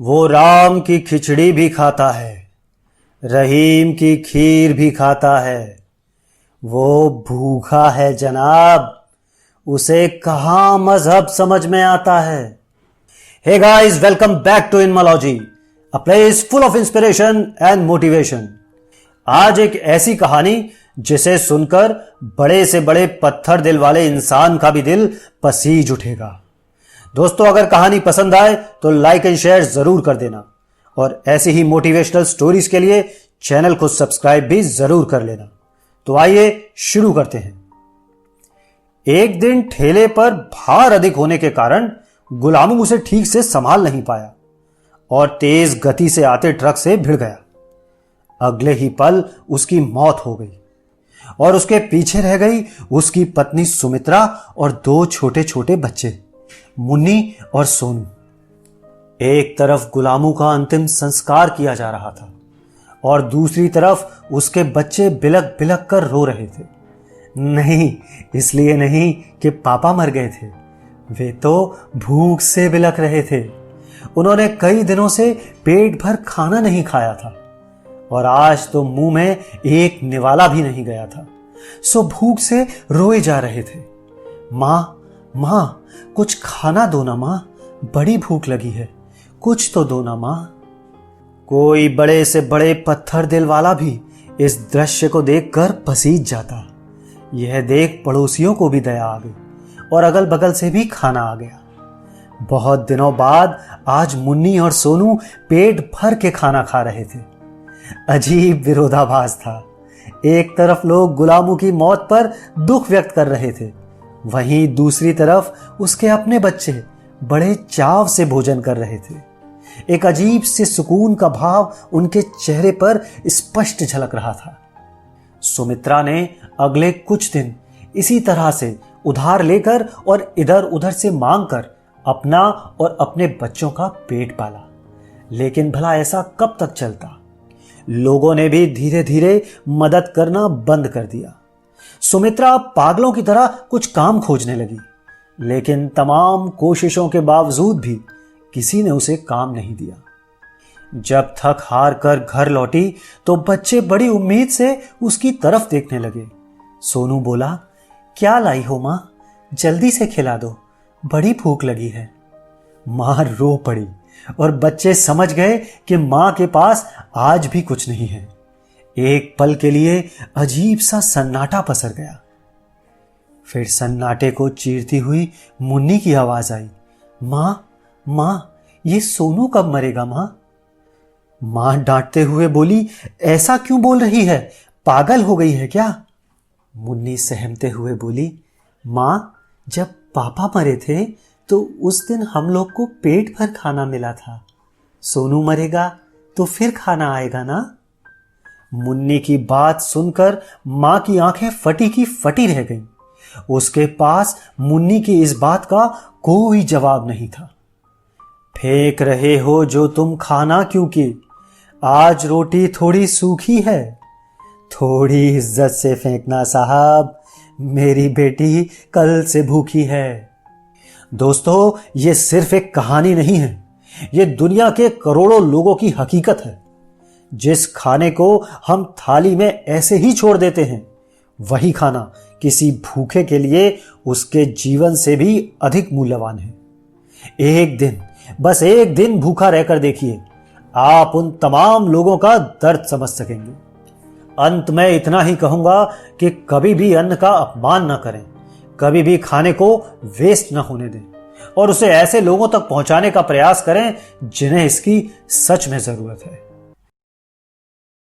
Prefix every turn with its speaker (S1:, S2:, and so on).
S1: वो राम की खिचड़ी भी खाता है, रहीम की खीर भी खाता है। वो भूखा है जनाब, उसे कहाँ मजहब समझ में आता है। Hey guys, welcome back to Inmology, a place full of inspiration and motivation. आज एक ऐसी कहानी जिसे सुनकर बड़े से बड़े पत्थर दिल वाले इंसान का भी दिल पसीज उठेगा। दोस्तों, अगर कहानी पसंद आए तो लाइक एंड शेयर जरूर कर देना और ऐसी ही मोटिवेशनल स्टोरीज के लिए चैनल को सब्सक्राइब भी जरूर कर लेना। तो आइए शुरू करते हैं। एक दिन ठेले पर भार अधिक होने के कारण गुलामू उसे ठीक से संभाल नहीं पाया और तेज गति से आते ट्रक से भिड़ गया। अगले ही पल उसकी मौत हो गई और उसके पीछे रह गई उसकी पत्नी सुमित्रा और दो छोटे छोटे बच्चे, मुन्नी और सोनू। एक तरफ गुलामू का अंतिम संस्कार किया जा रहा था और दूसरी तरफ उसके बच्चे बिलक बिलक कर रो रहे थे। नहीं, इसलिए नहीं कि पापा मर गए थे, वे तो भूख से बिलक रहे थे। उन्होंने कई दिनों से पेट भर खाना नहीं खाया था और आज तो मुंह में एक निवाला भी नहीं गया था, सो भूख से रोए जा रहे थे। मां, मां, कुछ खाना दो ना मां, बड़ी भूख लगी है, कुछ तो दो ना मां। कोई बड़े से बड़े पत्थर दिल वाला भी इस दृश्य को देखकर पसीज जाता। यह देख पड़ोसियों को भी दया आ गई और अगल बगल से भी खाना आ गया। बहुत दिनों बाद आज मुन्नी और सोनू पेट भर के खाना खा रहे थे। अजीब विरोधाभास था। एक तरफ लोग गुलामू की मौत पर दुख व्यक्त कर रहे थे, वहीं दूसरी तरफ उसके अपने बच्चे बड़े चाव से भोजन कर रहे थे। एक अजीब से सुकून का भाव उनके चेहरे पर स्पष्ट झलक रहा था। सुमित्रा ने अगले कुछ दिन इसी तरह से उधार लेकर और इधर उधर से मांगकर अपना और अपने बच्चों का पेट पाला। लेकिन भला ऐसा कब तक चलता? लोगों ने भी धीरे धीरे मदद करना बंद कर दिया। सुमित्रा पागलों की तरह कुछ काम खोजने लगी, लेकिन तमाम कोशिशों के बावजूद भी किसी ने उसे काम नहीं दिया। जब थक हार कर घर लौटी तो बच्चे बड़ी उम्मीद से उसकी तरफ देखने लगे। सोनू बोला, क्या लाई हो मां, जल्दी से खिला दो, बड़ी भूख लगी है। मां रो पड़ी और बच्चे समझ गए कि मां के पास आज भी कुछ नहीं है। एक पल के लिए अजीब सा सन्नाटा पसर गया। फिर सन्नाटे को चीरती हुई मुन्नी की आवाज आई, मां, मां, ये सोनू कब मरेगा मां? मां डांटते हुए बोली, ऐसा क्यों बोल रही है, पागल हो गई है क्या? मुन्नी सहमते हुए बोली, मां, जब पापा मरे थे तो उस दिन हम लोग को पेट भर खाना मिला था। सोनू मरेगा तो फिर खाना आएगा ना? मुन्नी की बात सुनकर मां की आंखें फटी की फटी रह गईं। उसके पास मुन्नी की इस बात का कोई जवाब नहीं था। फेंक रहे हो जो तुम खाना, क्योंकि आज रोटी थोड़ी सूखी है, थोड़ी इज्जत से फेंकना साहब, मेरी बेटी कल से भूखी है। दोस्तों, ये सिर्फ एक कहानी नहीं है, ये दुनिया के करोड़ों लोगों की हकीकत है। जिस खाने को हम थाली में ऐसे ही छोड़ देते हैं, वही खाना किसी भूखे के लिए उसके जीवन से भी अधिक मूल्यवान है। एक दिन, बस एक दिन भूखा रहकर देखिए, आप उन तमाम लोगों का दर्द समझ सकेंगे। अंत में इतना ही कहूंगा कि कभी भी अन्न का अपमान न करें, कभी भी खाने को वेस्ट न होने दें और उसे ऐसे लोगों तक पहुंचाने का प्रयास करें जिन्हें इसकी सच में जरूरत है।